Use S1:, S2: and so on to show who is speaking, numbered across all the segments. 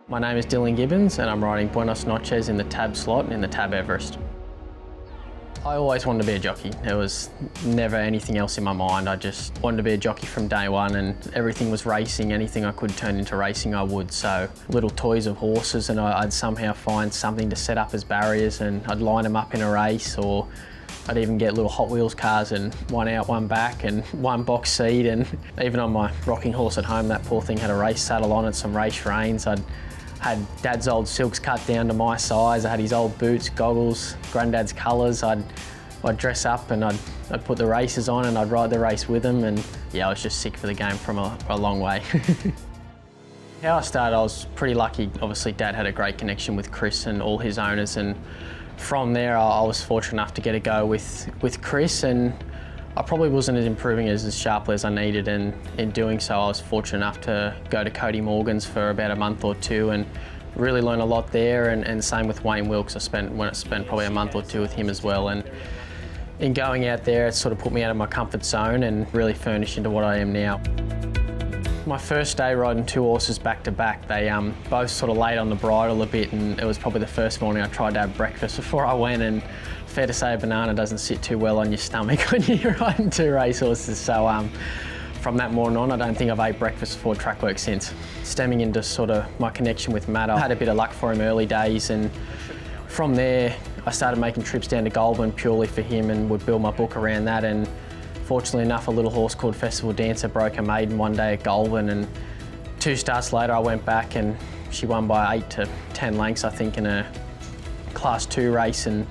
S1: My name is Dylan Gibbons and I'm riding Buenos Noches in the TAB slot in the TAB Everest. I always wanted to be a jockey. There was never anything else in my mind. I just wanted to be a jockey from day one, and everything was racing. Anything I could turn into racing, I would. So little toys of horses, and I'd somehow find something to set up as barriers, and I'd line them up in a race, or I'd even get little Hot Wheels cars and one out, one back, and one box seat. And even on my rocking horse at home, that poor thing had a race saddle on and some race reins. I'd had Dad's old silks cut down to my size. I had his old boots, goggles, Granddad's colours. I'd dress up and I'd put the races on and I'd ride the race with him. And yeah, I was just sick for the game from a long way. How I started, I was pretty lucky. Obviously, Dad had a great connection with Kris and all his owners, and from there, I was fortunate enough to get a go with Kris, and I probably wasn't as improving as sharply as I needed, and in doing so, I was fortunate enough to go to Cody Morgan's for about a month or two and really learn a lot there, and same with Wayne Wilkes. I spent probably a month or two with him as well, and in going out there, it sort of put me out of my comfort zone and really furnished into what I am now. My first day riding two horses back to back, they both sort of laid on the bridle a bit, and it was probably the first morning I tried to have breakfast before I went, and fair to say a banana doesn't sit too well on your stomach when you're riding two racehorses. So from that morning on, I don't think I've ate breakfast before track work since. Stemming into sort of my connection with Matt, I had a bit of luck for him early days, and from there I started making trips down to Goulburn purely for him and would build my book around that. And fortunately enough, a little horse called Festival Dancer broke a maiden one day at Goulburn, and 2 starts later I went back and she won by 8 to 10 lengths, I think, in a Class 2 race. And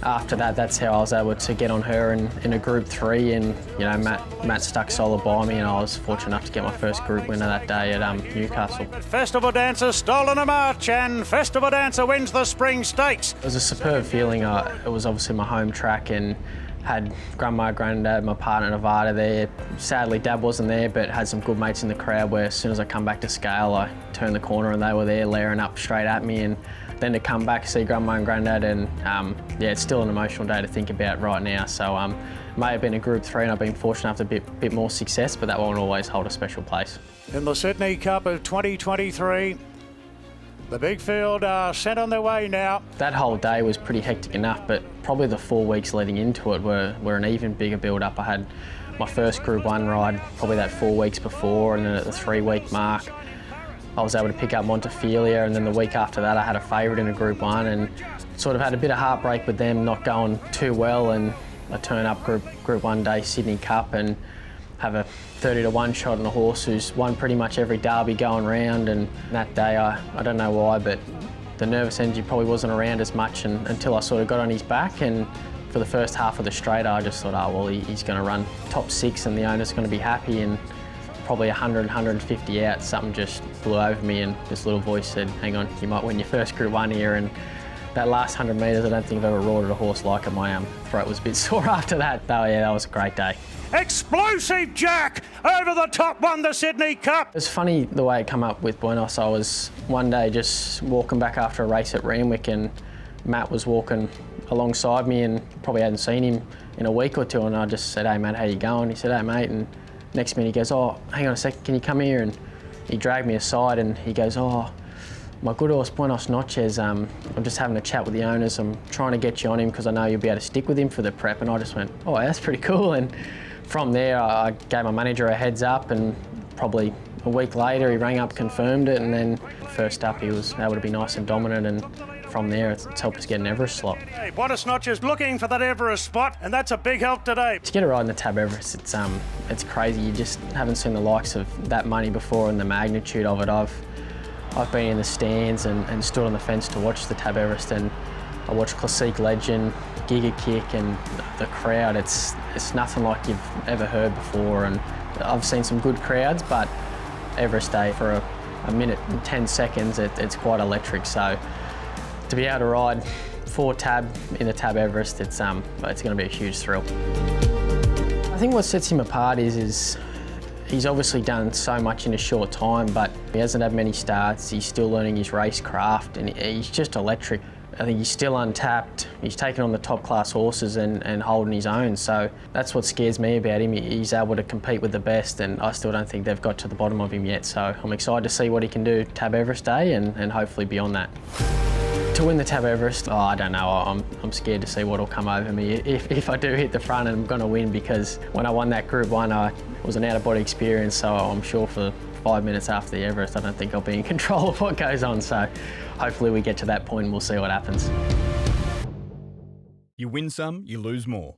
S1: after that, that's how I was able to get on her in a Group 3, and you know, Matt stuck solid by me, and I was fortunate enough to get my first group winner that day at Newcastle.
S2: Festival Dancer stolen a march, and Festival Dancer wins the Spring Stakes.
S1: It was a superb feeling. It was obviously my home track, and had Grandma, Granddad, my partner Nevada there. Sadly, Dad wasn't there, but had some good mates in the crowd where as soon as I come back to scale, I turned the corner and they were there layering up straight at me. And then to come back, see Grandma and Granddad, and yeah, it's still an emotional day to think about right now. So may have been a Group 3 and I've been fortunate enough to have a bit more success, but that won't always hold a special place.
S2: In the Sydney Cup of 2023, the big field are sent on their way now.
S1: That whole day was pretty hectic enough, but probably the 4 weeks leading into it were an even bigger build-up. I had my first Group 1 ride probably that 4 weeks before, and then at the 3-week mark, I was able to pick up Montefilia, and then the week after that I had a favourite in a Group 1 and sort of had a bit of heartbreak with them not going too well, and I turn up Group 1 day Sydney Cup and have a 30-to-1 shot on a horse who's won pretty much every derby going round. And that day, I don't know why, but the nervous energy probably wasn't around as much until I sort of got on his back. And for the first half of the straight, I just thought, oh, well, he's going to run top 6 and the owner's going to be happy. And probably 100, 150 out, something just blew over me, and this little voice said, hang on, you might win your first Group 1 here. And that last 100 metres, I don't think I've ever roared at a horse like it. My throat was a bit sore after that. Oh yeah, that was a great day.
S2: Explosive Jack over the top, won the Sydney Cup.
S1: It's funny the way it come up with Buenos. I was one day just walking back after a race at Randwick, and Matt was walking alongside me and probably hadn't seen him in a week or two, and I just said, hey Matt, how you going? He said, hey mate, and next minute he goes, oh, hang on a second, can you come here? And he dragged me aside and he goes, oh, my good horse Buenos Noches, I'm just having a chat with the owners. I'm trying to get you on him because I know you'll be able to stick with him for the prep. And I just went, oh, that's pretty cool. And from there, I gave my manager a heads up, and probably a week later, he rang up, confirmed it. And then first up, he was able to be nice and dominant. And from there, it's helped us get an Everest slot.
S2: Hey, Buenos Noches looking for that Everest spot, and that's a big help today.
S1: To get a ride in the TAB Everest, it's crazy. You just haven't seen the likes of that money before and the magnitude of it. I've been in the stands and stood on the fence to watch the TAB Everest, and I watched Classique Legend, Giga Kick, and the crowd. It's nothing like you've ever heard before, and I've seen some good crowds, but Everest Day for a minute and 10 seconds, it's quite electric. So to be able to ride 4 TAB in the TAB Everest, it's going to be a huge thrill. I think what sets him apart is he's obviously done so much in a short time, but he hasn't had many starts. He's still learning his race craft, and he's just electric. I think he's still untapped. He's taken on the top class horses and holding his own. So that's what scares me about him. He's able to compete with the best, and I still don't think they've got to the bottom of him yet. So I'm excited to see what he can do TAB Everest Day and hopefully beyond that. To win the TAB Everest, I don't know. I'm scared to see what will come over me if I do hit the front and I'm going to win, because when I won that Group 1, it was an out-of-body experience, so I'm sure for 5 minutes after the Everest, I don't think I'll be in control of what goes on. So hopefully we get to that point and we'll see what happens.
S3: You win some, you lose more.